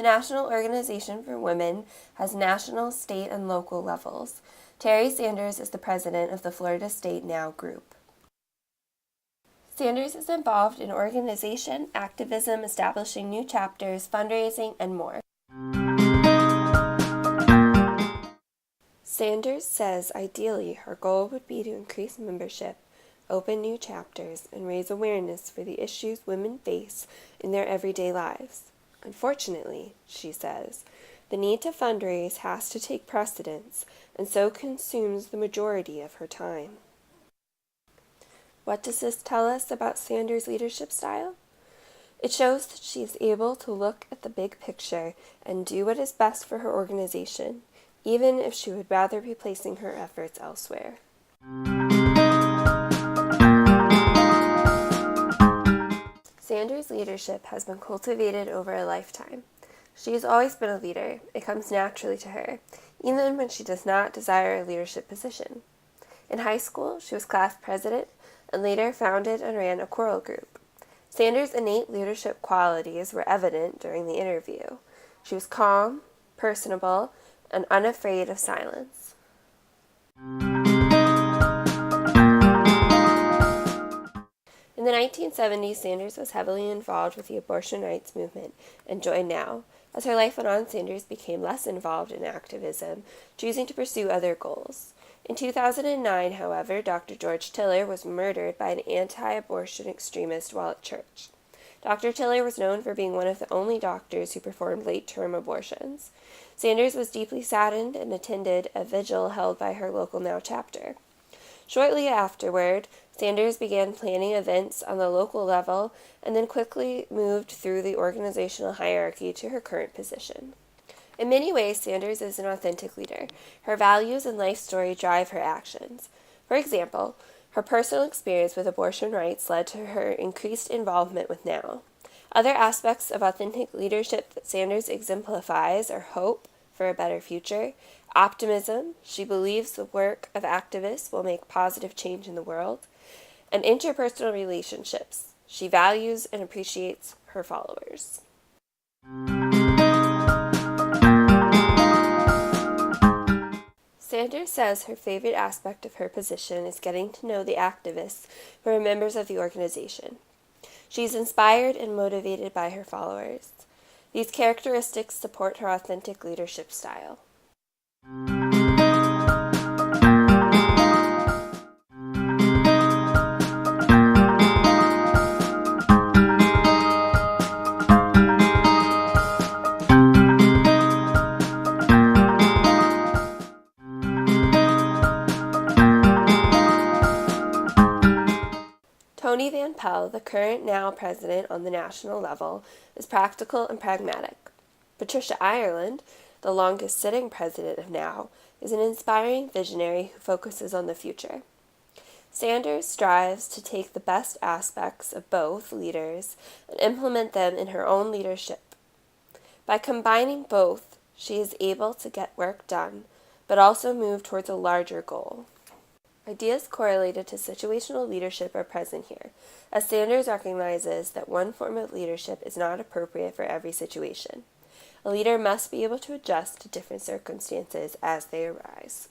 National Organization for Women has national, state, and local levels. Terry Sanders is the president of the Florida State Now group. Sanders is involved in organization, activism, establishing new chapters, fundraising, and more. Sanders says ideally her goal would be to increase membership, open new chapters, and raise awareness for the issues women face in their everyday lives. Unfortunately, she says, the need to fundraise has to take precedence and so consumes the majority of her time. What does this tell us about Sanders' leadership style? It shows that she is able to look at the big picture and do what is best for her organization, even if she would rather be placing her efforts elsewhere. Sanders' leadership has been cultivated over a lifetime. She has always been a leader. It comes naturally to her, even when she does not desire a leadership position. In high school, she was class president and later founded and ran a choral group. Sanders' innate leadership qualities were evident during the interview. She was calm, personable, and unafraid of silence. In the 1970s, Sanders was heavily involved with the abortion rights movement and joined Now. As her life went on, Sanders became less involved in activism, choosing to pursue other goals. In 2009, however, Dr. George Tiller was murdered by an anti-abortion extremist while at church. Dr. Tiller was known for being one of the only doctors who performed late-term abortions. Sanders was deeply saddened and attended a vigil held by her local Now chapter. Shortly afterward, Sanders began planning events on the local level and then quickly moved through the organizational hierarchy to her current position. In many ways, Sanders is an authentic leader. Her values and life story drive her actions. For example, her personal experience with abortion rights led to her increased involvement with Now. Other aspects of authentic leadership that Sanders exemplifies are hope for a better future, optimism, she believes the work of activists will make positive change in the world, and interpersonal relationships. She values and appreciates her followers. Sanders says her favorite aspect of her position is getting to know the activists who are members of the organization. She is inspired and motivated by her followers. These characteristics support her authentic leadership style. Tony Van Pell, the current Now president on the national level, is practical and pragmatic. Patricia Ireland, the longest-sitting president of Now, is an inspiring visionary who focuses on the future. Sanders strives to take the best aspects of both leaders and implement them in her own leadership. By combining both, she is able to get work done, but also move towards a larger goal. Ideas correlated to situational leadership are present here, as Sanders recognizes that one form of leadership is not appropriate for every situation. A leader must be able to adjust to different circumstances as they arise.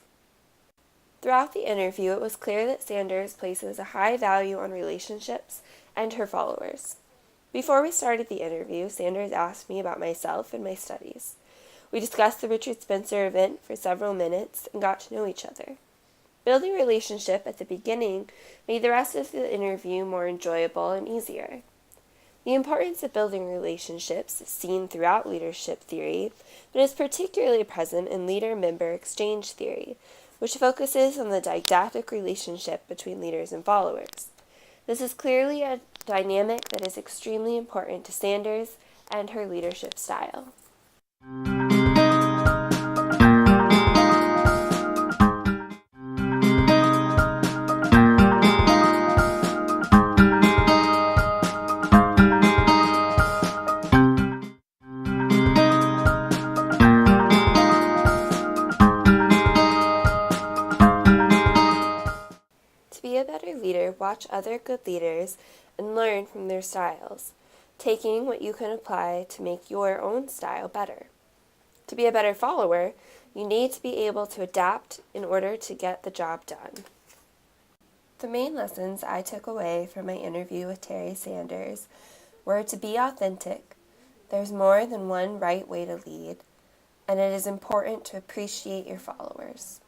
Throughout the interview, it was clear that Sanders places a high value on relationships and her followers. Before we started the interview, Sanders asked me about myself and my studies. We discussed the Richard Spencer event for several minutes and got to know each other. Building a relationship at the beginning made the rest of the interview more enjoyable and easier. The importance of building relationships is seen throughout leadership theory, but is particularly present in leader-member exchange theory, which focuses on the didactic relationship between leaders and followers. This is clearly a dynamic that is extremely important to Sanders and her leadership style. To be a better leader, watch other good leaders and learn from their styles. taking what you can apply to make your own style better. To be a better follower, you need to be able to adapt in order to get the job done. The main lessons I took away from my interview with Terry Sanders were to be authentic. There's more than one right way to lead, and it is important to appreciate your followers.